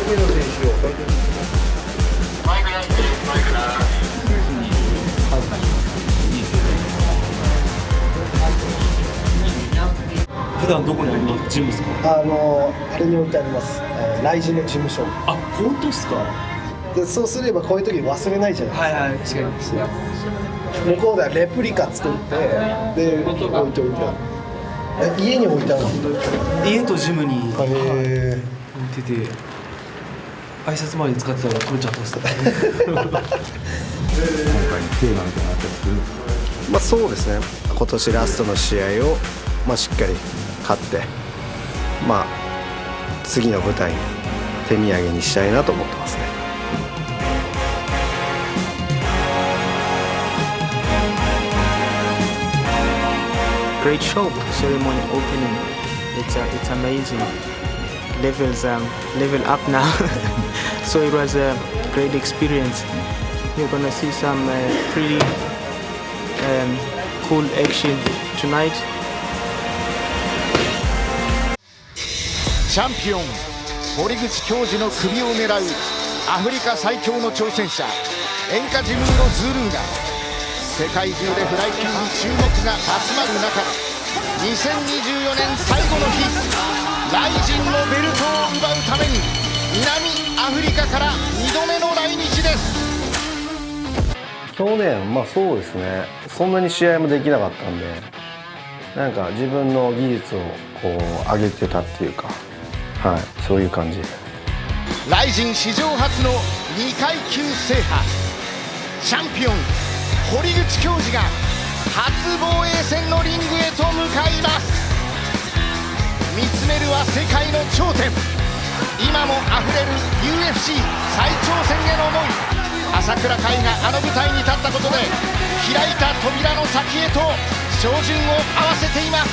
目の選手を書いてるんですけど。普段どこにありますジムですか？あれに置いてあります、雷神の事務所あ、本当ですか？で、そうすればこういう時忘れないじゃないですか。はいはい、確かに。向こうではレプリカ作ってで置いておいてある。家に置いてあるんだ。家とジムに、へえ。置いてて挨拶前に使ってたら取れちゃったんですね。今回のテーマみたいなのあったりするんですか？まあそうですね。今年ラストの試合をしっかり勝って、次の舞台に手土産にしたいなと思ってますね。Great show, ceremony opening. It's amazing. Level up now. So it was a great experience. You're gonna see some pretty cool action tonight. チャンピオン堀口恭司の首を狙うアフリカ最強の挑戦者エンカジムーロ・ズールーが世界中でフライ級に注目が集まる中2024年最後の日ライジンのベルトを奪うために南アフリカから2度目の来日です。去年そうですね、そんなに試合もできなかったんで、なんか自分の技術をこう上げてたっていうか、そういう感じです。ライジン史上初の2階級制覇チャンピオン堀口恭司が初防衛戦のリングへと向かいます。見つめるは世界の頂点、今もあふれる UFC 再挑戦への思い。朝倉海があの舞台に立ったことで開いた扉の先へと照準を合わせています。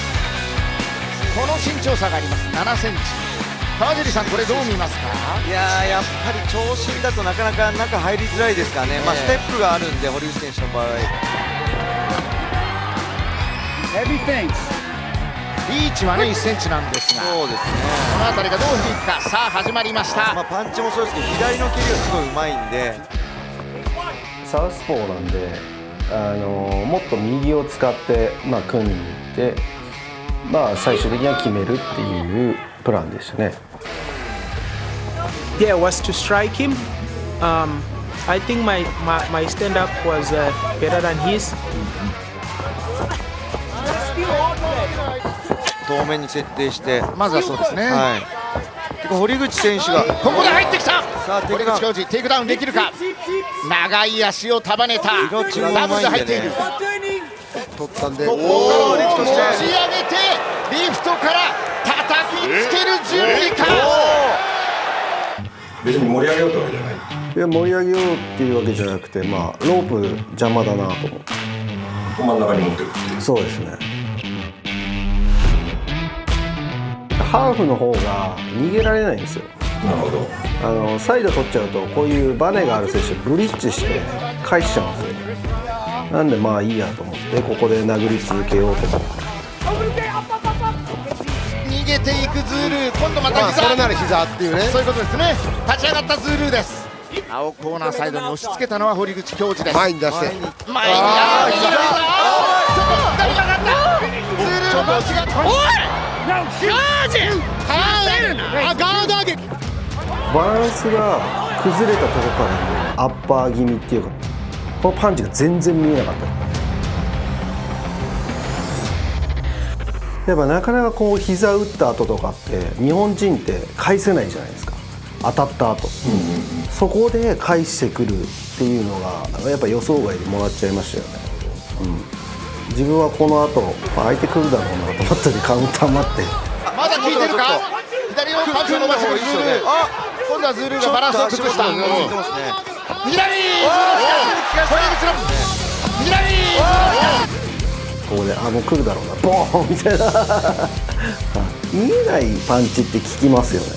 この身長差があります7センチ。川尻さん、これどう見ますか？いややっぱり長身だとなかなか中入りづらいですからね、ステップがあるんで堀口選手の場合リーチはね1センチなんですが、そうですね、この辺りがどう響くか。さあ始まりました。パンチもそうですけど左の蹴りがすごいうまいんで、サウスポーなんでもっと右を使って、組みに行って、最終的には決めるっていうプランでしたね。Yeah, was to strike him. I think my stand up was better than his. 遠目に設定してまずはそうですね、結構堀口選手がここで入ってきた。さあ堀口恭司テイクダウンできるか。長い足を束ねたダブルで入っている。取ったんで、ここから堀口として持ち上げてリフトから叩きつける準備か。別に盛り上げようってわけじゃない。いや、盛り上げようっていうわけじゃなくて、ロープ邪魔だなと思って。真ん中に持ってるっていう。そうですね。ハーフの方が逃げられないんですよ。なるほど。サイド取っちゃうとこういうバネがある選手ブリッジして返しちゃうんですよ。なんでいいやと思ってここで殴り続けようと思って。逃げていくズールー、今度また膝、それなら膝っていうね、そういうことですね。立ち上がったズールーです。青コーナーサイドに押し付けたのは堀口恭司です。前に出して前に膝、ちょっと左曲がったズールーの足が、おいバランスが崩れたところからのアッパー気味っていうか、このパンチが全然見えなかった。やっぱなかなかこう膝打った後とかって日本人って返せないじゃないですか、当たった後、そこで返してくるっていうのがやっぱ予想外でもらっちゃいましたよね。自分はこの後相手来るだろうなと思ったりカウンター待って、まだ効いてるか。左のパンチを伸ばしてくるズールー。今度はズールーがバランスを崩した。左ズールーしかし堀口の左ここでもう来るだろうなボーンみたいな見えないパンチって効きますよね。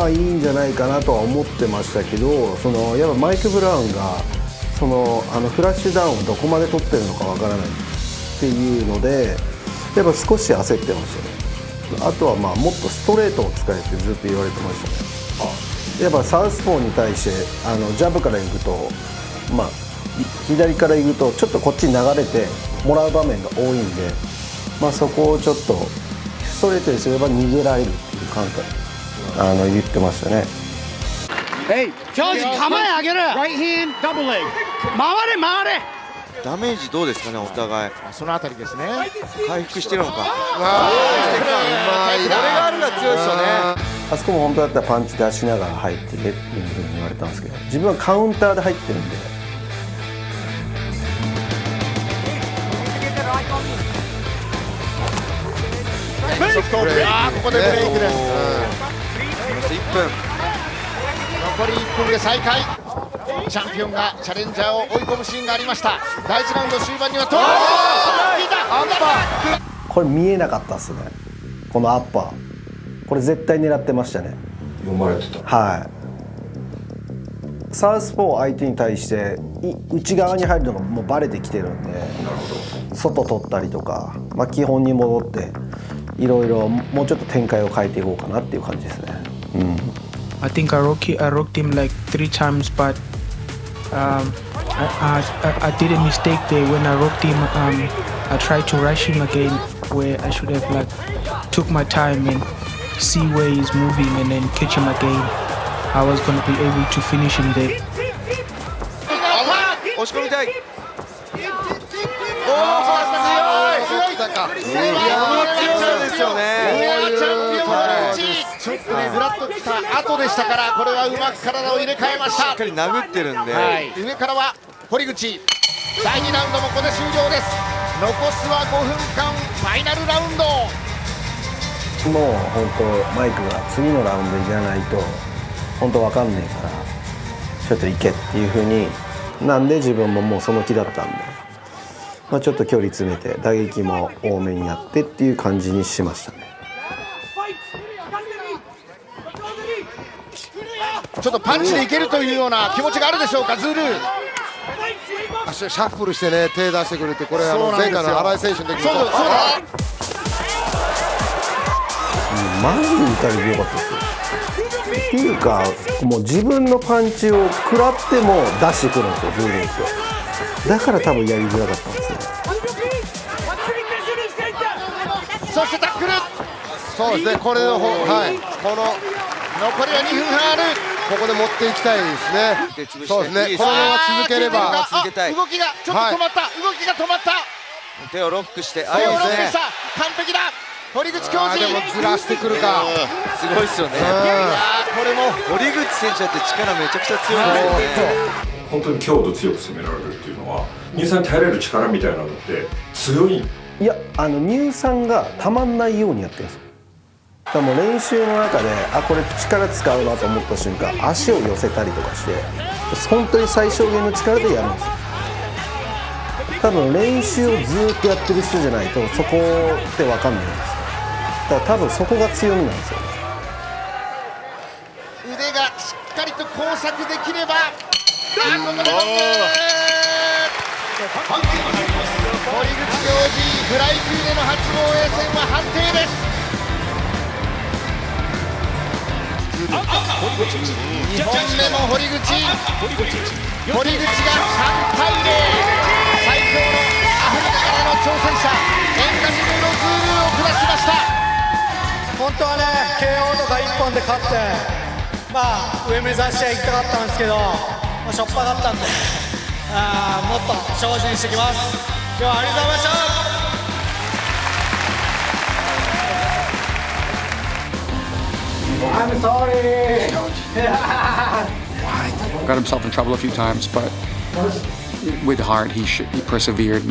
いいんじゃないかなとは思ってましたけど、やっぱマイク・ブラウンがフラッシュダウンをどこまで取ってるのかわからないっていうので、やっぱ少し焦ってましたね。あとはまあもっとストレートを使えってずっと言われてましたね。やっぱサウスポーに対してジャブから行くと、まあ、左から行くとちょっとこっちに流れてもらう場面が多いんで、まあ、そこをちょっとストレートにすれば逃げられるっていう感覚言ってましたね。ジョージ構え上げる。回れ回れ。ダメージどうですかね、お互い。そのあたりですね。回復してるのか。うまいな。これがあるが強いですよね。あそこも本当だったらパンチ出しながら入ってねっていうふうに言われたんですけど、自分はカウンターで入ってるんで。ここでブレイクです。1分。残り1分で再開。チャンピオンがチャレンジャーを追い込むシーンがありました。第1ラウンド終盤にはこれ見えなかったですね、このアッパー。これ絶対狙ってましたね。読まれてた。はい。サウスポー相手に対して内側に入るのがもうバレてきてるんで、外取ったりとか、まあ、基本に戻っていろいろもうちょっと展開を変えていこうかなっていう感じですね。I think I rocked him like 3 times, but I did a mistake there when I rocked him. I tried to rush him again, where I should have like took my time and see where he's moving and then catch him again. I was going to be able to finish him there. 押し込みたい。強いですよね。チャンピオンのリーチ。ちょっとねフラッときた後でしたから、これはうまく体を入れ替えました。しっかり殴ってるんで、上からは堀口。第2ラウンドもここで終了です。残すは5分間ファイナルラウンド。もう本当マイクが次のラウンドいらないと本当わかんねえからちょっと行けっていう風になんで、自分ももうその気だったんで、まあ、ちょっと距離詰めて打撃も多めにやってっていう感じにしましたね。ちょっとパンチでいけるというような気持ちがあるでしょうか、ズール。シャッフルしてね、手出してくれて、これ前回の新井選手の時にマジに打たれてよかったですよ。っていうかもう自分のパンチを食らっても出してくるんですよ、ズールって。だから多分やりづらかったんですよ。そしてタックル。そうですね、これの方、はい、この残りは2分半ある。ここで持っていきたいですね。そうですね、このまま続ければ。続けたい。動きがちょっと止まった、動きが止まった。手をロックして、手をロックした。完璧だ。堀口教授。でもずらしてくるか。すごいですよね。これも堀口選手だって力めちゃくちゃ強いんですよね。本当に強度強く攻められるっていうのは乳酸に耐えれる力みたいなのって強い。いや乳酸がたまんないようにやってるんですよ。だからもう練習の中でこれ力使うなと思った瞬間足を寄せたりとかして本当に最小限の力でやるんですよ。多分練習をずっとやってる人じゃないとそこって分かんないんですよ。だから多分そこが強みなんですよね。腕がしっかりと交錯できれば。ここで堀口教授フライ級での初防衛戦は判定です。2本目も堀口が3対0、最強のアフリカからの挑戦者エンガジムのズールを下しました。本当はね KO とか1本で勝って上目指していきたかったんですけど、しょっぱかったんでもっと精進してきます。今日はありがとうございました。I'm sorry. Got himself in trouble a few times, but with heart, he persevered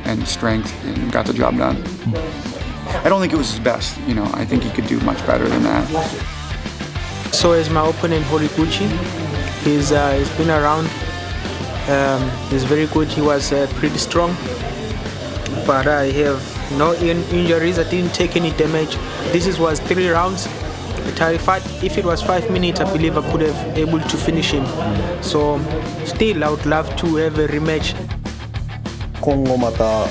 and strength and got the job done. I don't think it was his best. I think he could do much better than that. So as my opponent Horiguchi, he's been around. He's very good. He was pretty strong, but I have no injuries. I didn't take any damage. This was 3 rounds. If it was 5 minutes, I believe I could have able to finish him. So still, I would love to have a rematch. 今後また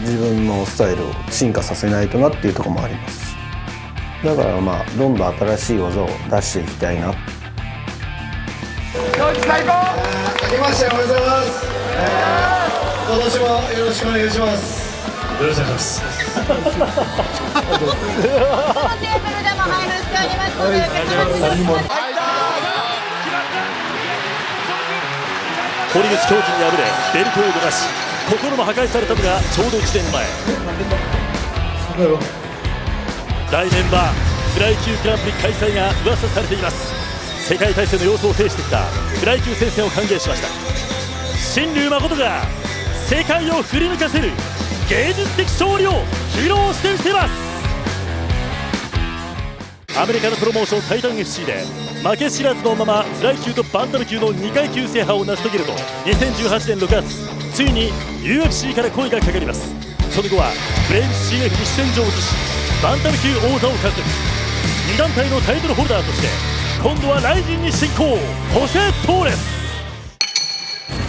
自分のスタイルを進化させないとなっていうところもありますし、だからまあどんどん新しい技を出していきたいな。最高。明けましておめでとうございます。今年もよろしくお願いします。よろしくお願いします。堀口恭司に敗れベルトを逃し、心も破壊されたのがちょうど1年前。来年はフライ級グランプリ開催が噂されています。世界大戦の様相を呈してきたフライ級戦線を歓迎しました。新竜誠が世界を振り抜かせる芸術的勝利を披露してみせます。アメリカのプロモーションタイタン FC で負け知らずのままフライ級とバンタム級の2階級制覇を成し遂げると、2018年6月ついに UFC から声がかかります。その後はブレイブ CF に主戦場を移し、バンタム級王座を獲得。2団体のタイトルホルダーとして今度はライジンに進行、ホセ・トーレス。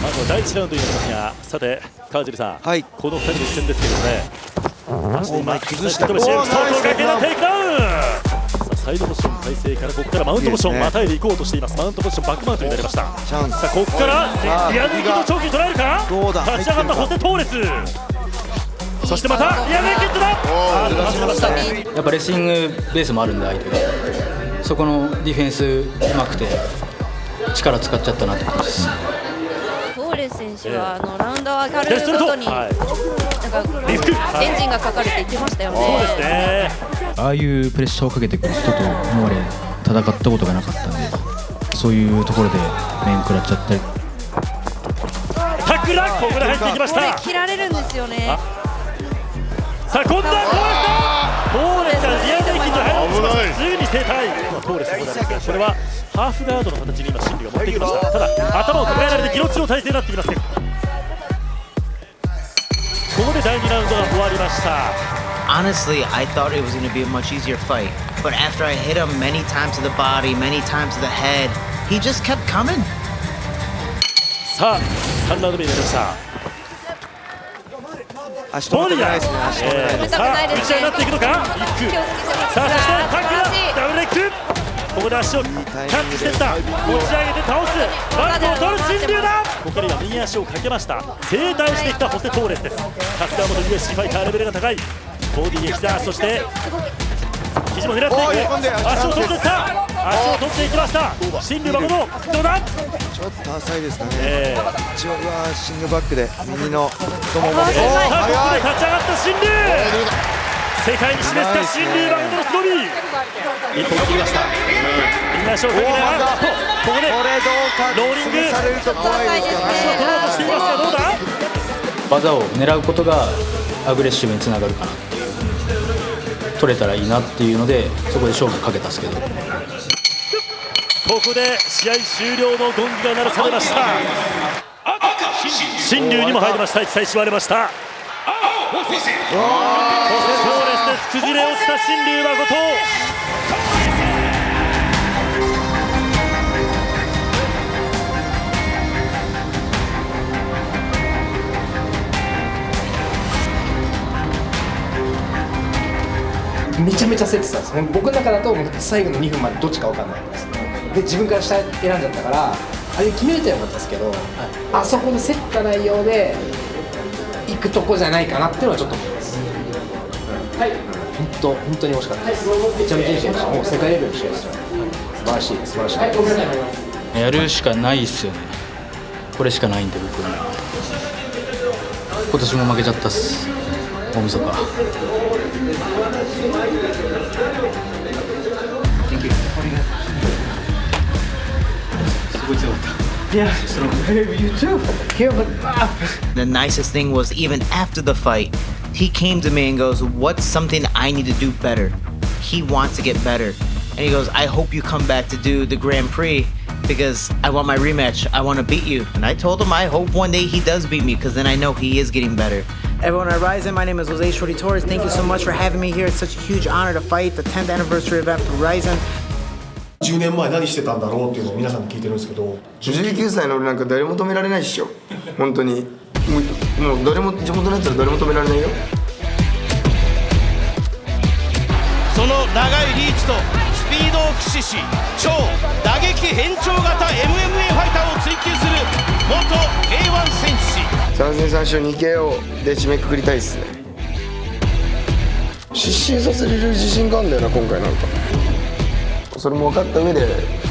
まずは第1ラウンドになりますが、さて川尻さん、この2人の一戦ですけどね、足で今崩して外掛けのテイクダウン。サイドポジション体勢からここからマウントポジションまたいでいこうとしています。マウントポジションバックマウントになりました。さあここからリア抜きの長期捉えるか。立ち上がったホセ・トーレス、そしてまたリア抜きキットだ。やっぱレスリングベースもあるんで相手が、そこのディフェンスうまくて力使っちゃったなって感じです。トーレス選手はラウンド上がるごとになんかエンジンがかかるって言ってましたよね。そうですね。ああいうプレッシャーをかけてくる人と今まで戦ったことがなかったんで、そういうところで面食らっちゃったり。タックルだ、ここで入っていきました。これ切られるんですよね。さあ今度はトーレスがリア抜きと入ろうとしました。すぐに正対トーレスでございますが、これはハーフガードの形に今シンリが持ってきました。ただ頭を抱えられてギロチの体勢になっています。ここで第2ラウンドが終わりました。Honestly, I thought it was going to be a much easier fight, but after I hit him many times to the body, many times to the head, he just kept coming. さあ3ラウンド目になりました。足止めたくないですね。足止めないです。さあ打ち合いになっていくのか。さあそしてタックルダブルレッグ、ここで足をキャッチしていった。持ち上げて倒す、バックを取る新竜だ。ここには右足をかけました。正対してきたホセ・トーレスです。さすが元 UFC ファイター、レベルが高い。ボディへ膝、そして肘も狙っていく。足を取っていった。足を取っていきました。新竜誠どうだ。ちょっと浅いですかね。一応はシングバックで右の太もも。さあここで立ち上がった新竜、世界に示すか新竜誠のすごみ。一本切りました。右足をかけながらここでローリング、足を取ろうとしていますがどうだ。技を狙うことがアグレッシブにつながるかなっていう、取れたらいいなっていうのでそこで勝負かけたんですけど、ここで試合終了のゴングが鳴らされました。新竜にも入りました。1対1割れました。ホセ・トーレスです。崩れ落ちた新竜誠。めちゃめちゃ競ってたんですね。僕の中だと最後の2分までどっちか分かんないんです。で自分から下選んじゃったから、あれ決めれたらよかったですけど、あそこで競った内容で行くとこじゃないかなっていうのはちょっと思います。はい、本当に惜しかったです。めちゃめちゃいい試合でした。もう世界レベルの試合ですよ。素晴らしい、素晴らしい。やるしかないっすよね。これしかないんで僕は今年も負けちゃったっす。大晦日。すごい強かった。Yeah, you too. The nicest thing was even after the fight, he came to me and goes, "What's something I need to do better?" He wants to get better, and he goes, "I hope you come back to do the Grand Prix because I want my rematch. I want to beat you." And I told him I hope one day he does beat me because then I know he is getting better. Everyone at Ryzen, my name is Jose Shorty Torres. Thank you so much for having me here. It's such a huge honor to fight the 10th anniversary event for Ryzen. 10年前何してたんだろうっていうのを皆さんに聞いてるんですけど、19歳の俺なんか誰も止められないっしょ本当に。もう誰も地元のやつら誰も止められないよ。その長いリーチとスピードを駆使し超打撃変調型 MMA ファイターを追求する元 K1 戦士。3戦3勝 2KO で締めくくりたいっすね。失神させれる自信があるんだよな今回。なんかそれも分かった上で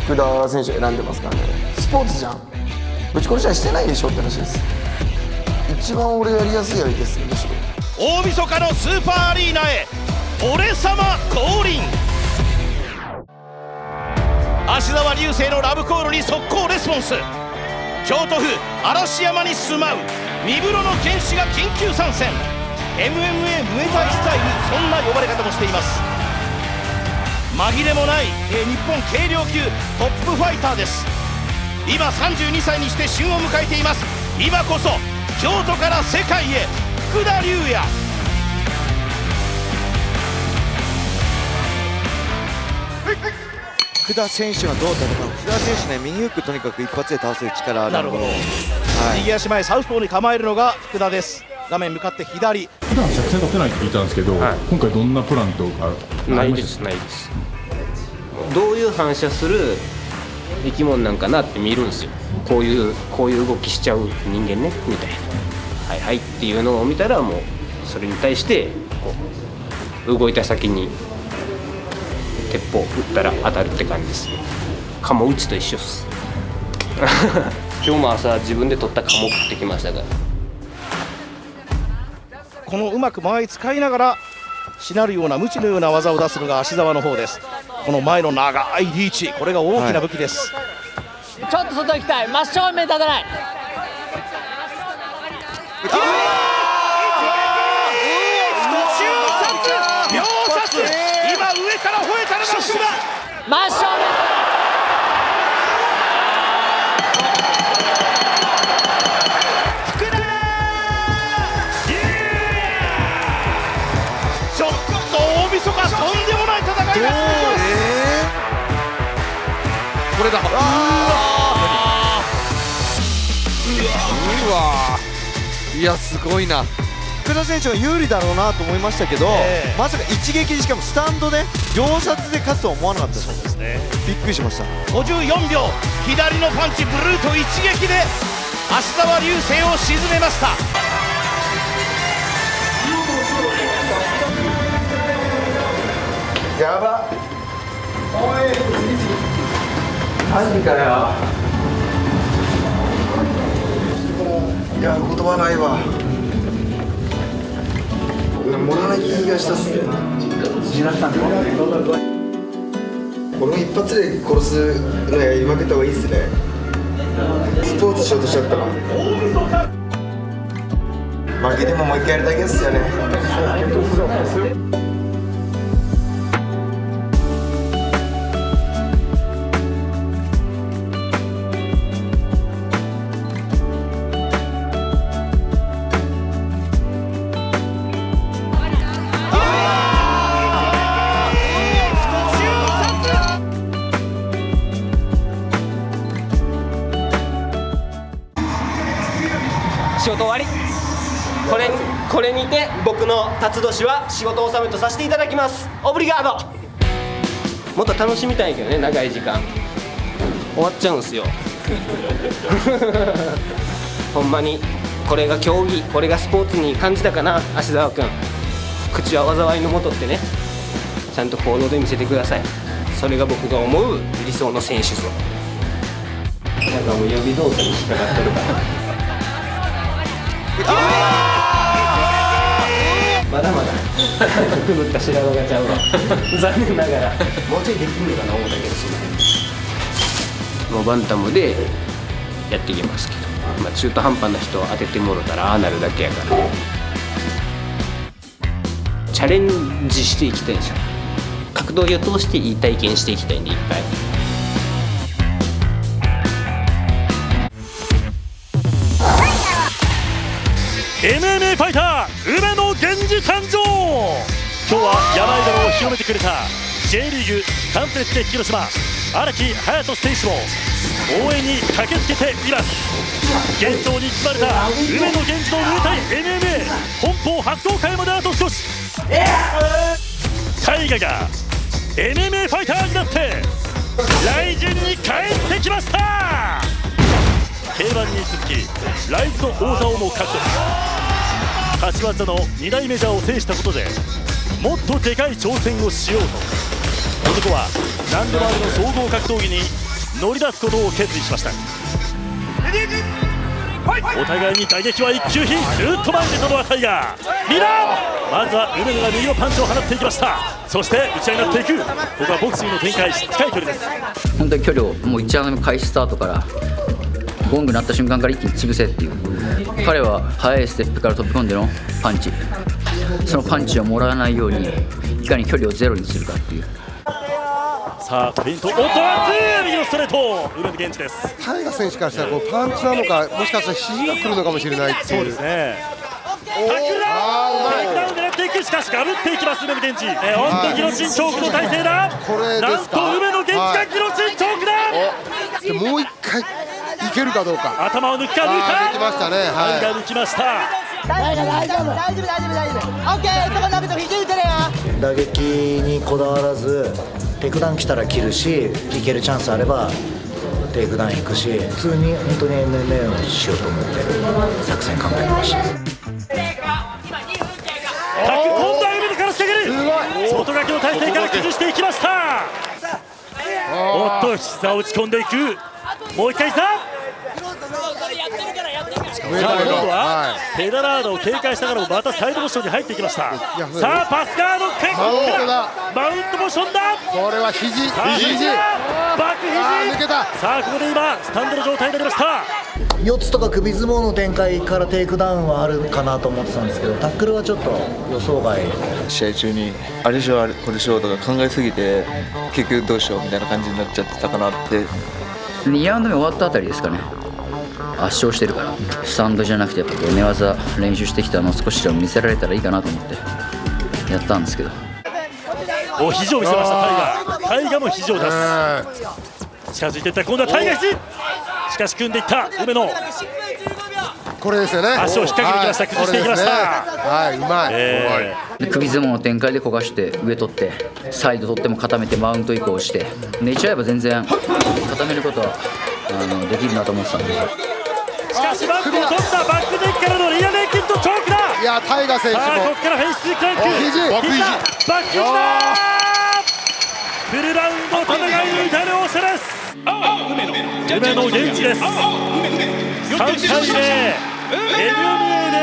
福田選手を選んでますからね。スポーツじゃん、ぶち殺しはしてないでしょって話です。一番俺やりやすい相手ですよむしろ。大晦日のスーパーアリーナへ俺様降臨。芦澤龍成のラブコールに速攻レスポンス。京都府嵐山に住まう三風呂の剣士が緊急参戦。 MMA ムエタイスタイル、そんな呼ばれ方もしています。紛れもない、日本軽量級トップファイターです。今32歳にして旬を迎えています。今こそ京都から世界へ福田龍也。福田選手がどう戦う。福田選手ね、右フックとにかく一発で倒せる力あるので。なるほど、右足前サウスポーに構えるのが福田です。画面向かって左。普段作戦立てないって聞いたんですけど、今回どんなプランとかないです。どういう反射する生き物なんかなって見るんですよ。こういう動きしちゃう人間ねみたいな、はいはいっていうのを見たら、もうそれに対してこう動いた先に鉄砲撃ったら当たるって感じですね。カモ撃ちと一緒っす今日も朝自分で取ったカモ食ってきましたから。このうまく間合い使いながらしなるような無知のような技を出すのが芦澤の方です。この前の長いリーチ、これが大きな武器です。ちょっと外行きたい。真正面立たない。秒殺。今上から吠えたのが福田。真正面。ちょっと大晦日とんでもない戦いが続きます。これだ。うわいやすごいな。福田選手が有利だろうなと思いましたけど、まさか一撃で、しかもスタンドで秒殺で勝つとは思わなかったです。そうですね、びっくりしました。54秒、左のパンチブルート一撃で芦澤龍成を沈めました。やば。マジかよ。いや言葉ないわ。もらわない気がしたっすね。この一発で殺すのやりまくった方がいいっすね。スポーツしようとしちゃったな。負けてももう一回やるだけっすよね。仕事終わり。これにて僕の辰年は仕事納めとさせていただきます。オブリガード。もっと楽しみたいけどね、長い時間終わっちゃうんすよほんまにこれが競技、これがスポーツに感じたかな。芦澤君、口は災いのもとってね、ちゃんと行動で見せてください。それが僕が思う理想の選手像。なんかもう予備動作に引っかかってるからまだまだくぐった白髪がちゃうわ残念ながらもうちょいできるのかな思ったけど、もうバンタムでやっていきますけど、まあ、中途半端な人を当ててもろたらああなるだけやから、チャレンジしていきたいんですよ。格闘技を通していい体験していきたいんで、いっぱい。MMA ファイター梅野源氏誕生。今日は山井殿を広めてくれた J リーグサンフレッチェ広島荒木隼人選手も応援に駆けつけています。幻想に包まれた梅野源氏のムエタイ MMA 本邦初公開まであと少し。タイガが MMA ファイターになってライジンに帰ってきました。競馬に続きライズの王座をも獲得。柏技の2大メジャーを制したことでもっとでかい挑戦をしようと男は何でもありの総合格闘技に乗り出すことを決意しました。お互いに打撃は一級品。ずっと前に出たのはタイガー。ミラーまずは梅野が右のパンチを放っていきました。そして打ち合いになっていく。ここはボクシングの展開、近い距離です。本当に距離をもう1ラウンド開始スタートからゴング鳴った瞬間から一気に潰せっていう。彼は速いステップから飛び込んでのパンチ、そのパンチをもらわないようにいかに距離をゼロにするかっていう。さあフェイント、おっと熱い右のストレート、梅野源氏です。タイガ選手からしたらこうパンチなのか、もしかしたら肘が来るのかもしれないっていう。そうですね。タックルダウン、テイクダウン狙っていく。しかしガブっていきます梅野源氏。本当ギロチンチョークの体勢だ。これですか。なんと梅野源氏がギロチンチョークだ。もう一回いけるかどうか。頭を抜くか、抜いた。抜きましたね。タイガ抜きました。大丈夫大丈夫大丈夫大丈夫大丈夫。オッケー、そこ投げて肘打てるよ。打撃にこだわらずテイクダウン来たら切るし、いけるチャンスあればテイクダウン行くし、普通に本当に MMA をしようと思って作戦考えてました。タック今度は梅野から仕掛ける。外掛けの体勢から崩していきました。おっと膝を打ち込んでいく。もう一回さあ、今度はペダラードを警戒しながらもまたサイドモーションに入っていきました。さあパスガードマウントモーションだ。これは肘バック肘。さあここで今スタンドの状態になりました。四つとか首相撲の展開からテイクダウンはあるかなと思ってたんですけど、タックルはちょっと予想外。試合中にあれしようこれしようとか考えすぎて結局どうしようみたいな感じになっちゃってたかなって。2ラウンド目終わったあたりですかね。圧勝してるからスタンドじゃなくてやっぱ寝技練習してきたのを少しでも見せられたらいいかなと思ってやったんですけど。お肘を見せましたタイガー。タイガーも肘を出す。近づいていった今度はタイガー肘。しかし組んでいった梅野。これですよね。足を引っ掛けてきました。崩していきました。はい、うまい。首相撲の展開で焦がして上取ってサイド取っても固めてマウント移行して寝ちゃえば全然固めることはできるなと思ってたんで。しかしバックを取った。バックデッキからのリアネッキンとチョークだ。いやタイガ選手も。さあここからフェイスクランク。バック肘。バック肘だ。フルラウンド戦い抜いた両者です。梅野源氏です。3対0 MMA で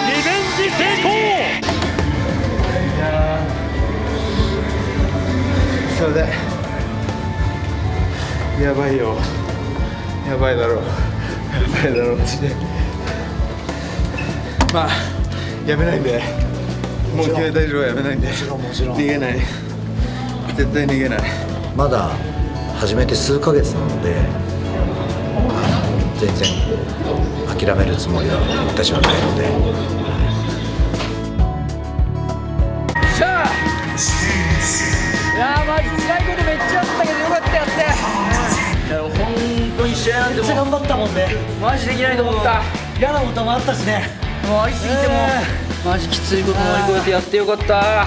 リベンジ成功。それでやばいよ、やばいだろう、やばいだろうマジで。まあやめないんで、もう決めた以上はやめないんで、逃げない、絶対逃げない。まだ始めて数ヶ月なので全然諦めるつもりは私はないので。しゃあ、いやマジ辛いことめっちゃあったけどよかったやって。いや本当に試合なんてめっちゃ頑張ったもんね。マジできないと思った。嫌なこともあったしね。もうありすぎても、マジきついこと乗り越えてやってよかった。や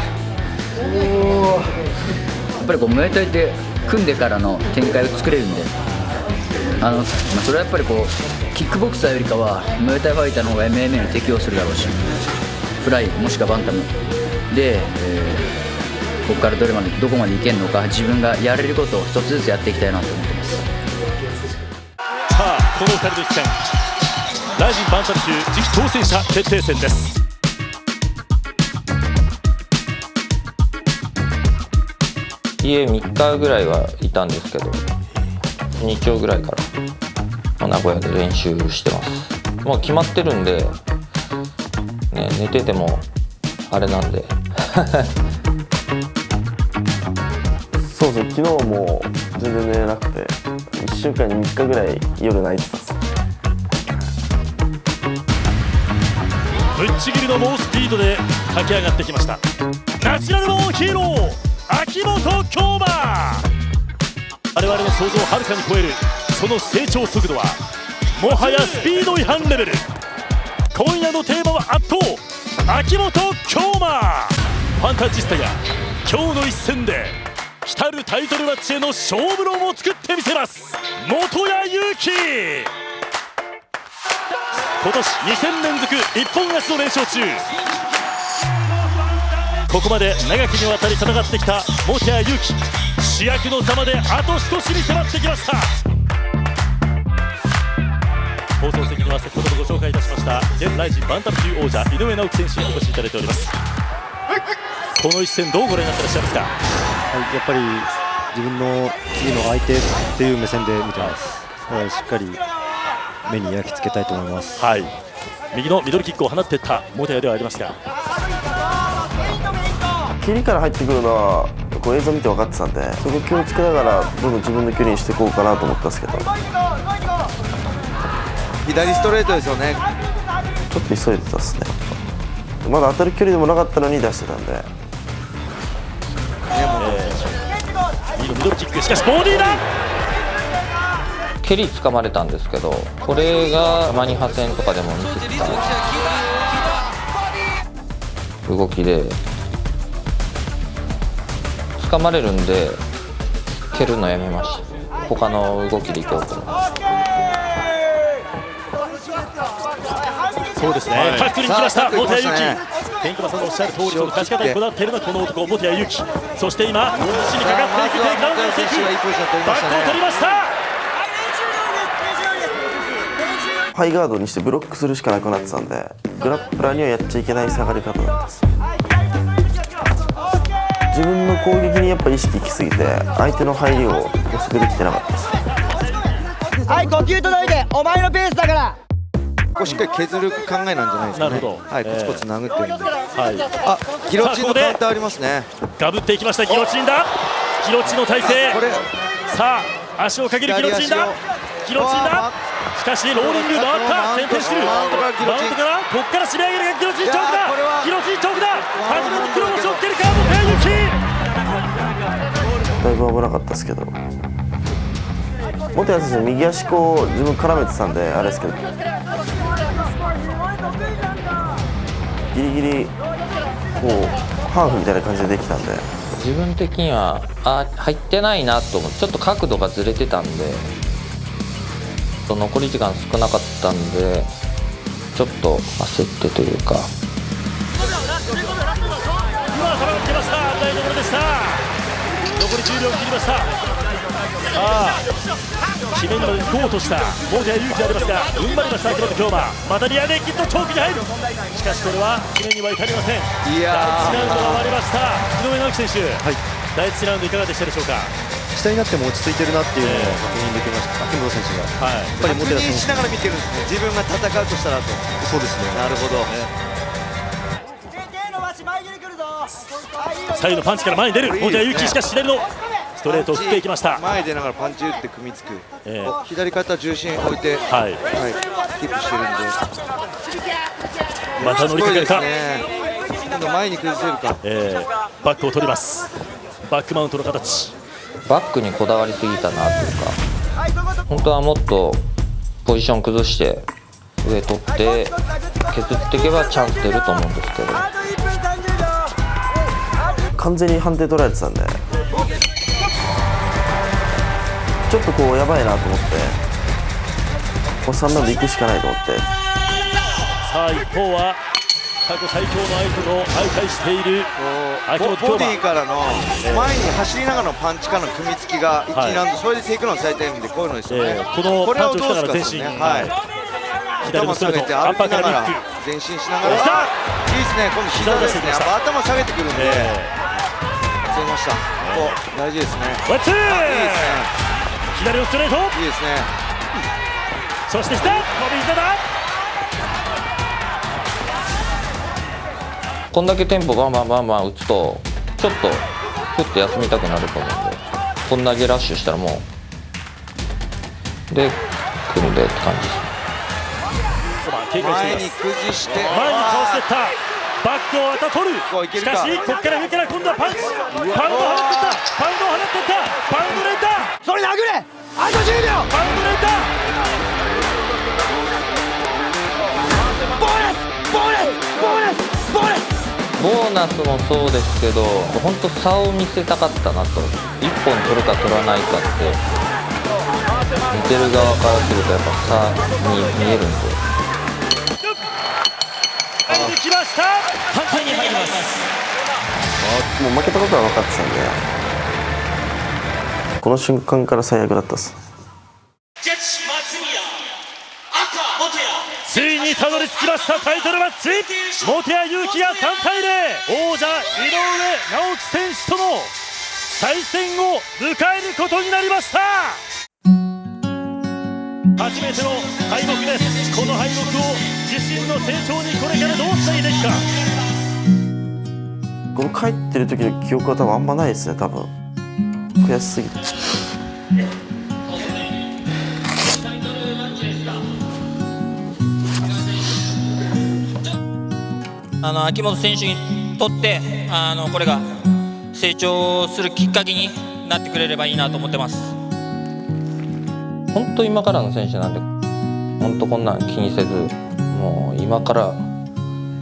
っぱりこうムエタイって組んでからの展開を作れるんで、それはやっぱりこうキックボクサーよりかはムエタイファイターの方が MMA に適応するだろうし、フライもしくはバンタムで、ここからどこまでいけるのか、自分がやれることを一つずつやっていきたいなと思ってます。さあこの2人の一戦、ライジンバンタム級次期挑戦者決定戦です。家3日ぐらいはいたんですけど、日曜ぐらいから名古屋で練習してます。もう決まってるんで、ね、寝ててもあれなんでそうそう、昨日も全然寝れなくて、1週間に3日ぐらい夜泣いてたっす。ぶっちぎりの猛スピードで駆け上がってきました。ナチュラルボーンヒーロー秋元京馬。我々々の想像をはるかに超えるその成長速度はもはやスピード違反レベル。今夜のテーマは圧倒、秋元京馬。ファンタジスタが今日の一戦で来たるタイトルマッチへの勝負論を作ってみせます。元谷祐希、今年2戦連続一本勝ちの連勝中。ここまで長きにわたり戦ってきた元谷祐希、主役の座まであと少しに迫ってきました。放送席には先ほどもご紹介いたしました現ライジンバンタム級王者井上直樹選手にお越しいただいております。この一戦どうご覧になってらっしゃいますか？やっぱり自分の次の相手という目線で見てます。しっかり目に焼き付けたいと思います。はい、右のミドルキックを放っていった元谷ではありますが、蹴りから入ってくるのはこう映像見て分かってたんで、そこ気をつけながらどんどん自分の距離にしていこうかなと思ったんですけど、左ストレートですよね。ちょっと急いでたっすね。まだ当たる距離でもなかったのに出してたんで、ミドルキック、しかしボディだ。蹴り掴まれたんですけど、これがマニハ戦とかでも見せてた動きで、掴まれるんで蹴るのやめました。他の動きでいこうと思います。そうですね、タックルに来ました元谷祐希。ケンコバさんのおっしゃる通りの勝ち方にこだわっているのはこの男、元谷祐希。そして今腰にかかっていくテイクダウンの選手、バックを取りました。ハイガードにしてブロックするしかなくなってたんで、グラップラーにはやっちゃいけない下がり方だったんです。自分の攻撃にやっぱ意識いきすぎて相手の入りを予測できてなかったです。はい、呼吸届いて、お前のペースだから。ここしっかり削る考えなんじゃないですかね。なるほど、はい、コツコツ殴ってるんで、はい、あ、ギロチンのカウンターありますね。ガブっていきました。ギロチンだ。ギロチンの体勢。さあ足をかけるギロチンだ。ギロチンだ。しかしローリング回った。先手するマウントからここから締め上げるがギロチンチョークだ。ギロチンチョークだ。初めて黒星をつけるか元谷祐希。だいぶ危なかったですけど、元谷選手右足こう自分絡めてたんであれですけど、ギリギリこうハーフみたいな感じでできたんで、自分的には入ってないなと思って、ちょっと角度がずれてたんで、残り時間少なかったんでちょっと焦ってというか。今絡まってました。危ないところでした。残り10秒切りました。さあ決めにまで行こうとした元谷祐希でありますが、踏ん張りました秋元京馬。またリアネッキッドチョークに入る。しかしこれは決めには至りません。第1ラウンドが終わりました。井上直樹選手、第1ラウンドいかがでしたでしょうか？下になっても落ち着いてるなっていうのを確認できました、秋元選手が。やっぱり元谷選手しながら見てるんですね。自分が戦うとしたらと。そうですね。なるほど。左右のパンチから前に出る元谷祐希。しかし左のストレートを振っていきました。前出ながらパンチ打って組みつく、左肩重心置いて、キープしてるんで、また乗りかけるか、今度前に崩せるか、バックを取ります。バックマウントの形。バックにこだわりすぎたなというか、本当はもっとポジション崩して上取って削っていけばチャンス出ると思うんですけど、完全に判定取られてたんで、ちょっとこうやばいなと思って、こう3ラウンド行くしかないと思って。さあ一方は過去最強の相手と相対している秋元京馬。ボディからの前に走りながらのパンチからの組みつきが1ラウンド、それでテイクダウンされてるんで、こういうのですよね。このパンチをしながら前進、頭下げて歩きながら前進しながら、いいですね。今度膝ですね。頭下げてくるんで、攻めました。ここ大事ですね。ワンツー。いいですね。左のストレート。いいですね。そして膝、飛び膝だ。こんだけテンポバンバンバンバン打つとちょっとふって休みたくなると思うんで、こんだけラッシュしたらもうで来るんでって感じです。前に崩して前に倒していった。バックをまた取る。しかしここから上から今度はパンチ。パウンドを放っていった。パウンドを放っていった。パウンド連打。それ殴れ。あと10秒。バウンド連打。ボーナスもそうですけど、本当差を見せたかったなと。1本取るか取らないかって見てる側からするとやっぱ差に見えるんで。入ってきました。判定に入ります。もう負けたことは分かってたんで、この瞬間から最悪だったっす。ついにたどり着きましたタイトルマッチ。本谷祐希が3対0、王者井上直樹選手との再戦を迎えることになりました。初めての敗北です。この敗北を自身の成長にこれからどうつなげていくか。この帰ってる時の記憶は多分あんまないですね。多分悔しすぎて。秋元選手にとってこれが成長するきっかけになってくれればいいなと思ってます。本当今からの選手なんで、本当こんなん気にせず、もう今から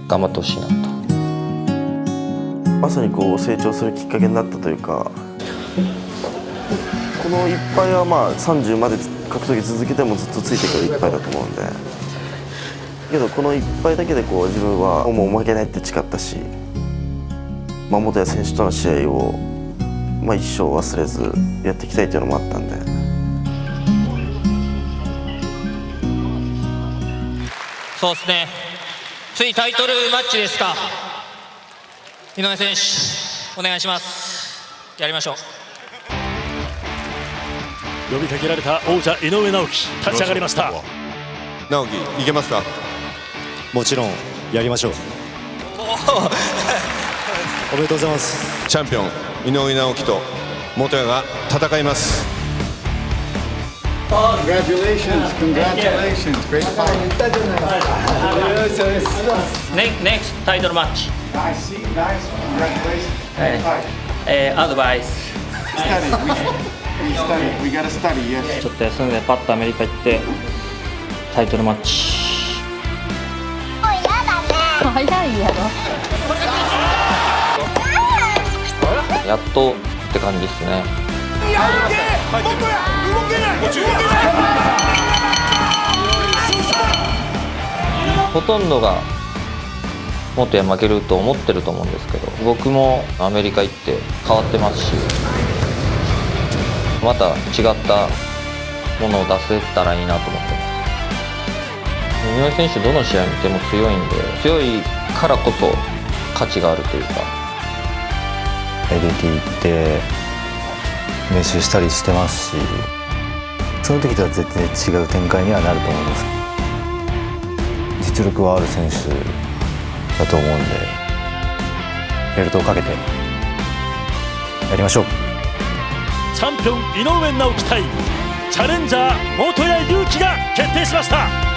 頑張ってほしいなと。まさにこう成長するきっかけになったというか、この1敗はまあ30まで格闘技続けてもずっとついてくる1敗だと思うんで、けどこの1敗だけでこう自分はもう負けないって誓ったし、元谷選手との試合を一生忘れずやっていきたいというのもあったんで。そうですね、ついタイトルマッチですか。井上選手お願いします。やりましょう。呼びかけられた王者井上直樹、立ち上がりました。直樹いけますか。もちろんやりましょう。おめでとうございます。チャンピオン井上直樹と元谷が戦います。Congratulations, congratulations, great fight. Next title match. Nice, congratulations. Advice. We gotta study, yes. ちょっと休んでパッとアメリカ行ってタイトルマッチ。早いやろ。やっとって感じですね。ほとんどが元谷負けると思ってると思うんですけど、僕もアメリカ行って変わってますし、また違ったものを出せたらいいなと思ってます。井上選手どの試合見ても強いんで、強いからこそ価値があるというか。LT 行って練習したりしてますし、その時とは絶対違う展開にはなると思います。実力はある選手だと思うんで、ベルトをかけてやりましょう。チャンピオン井上直樹対チャレンジャー元谷祐希が決定しました。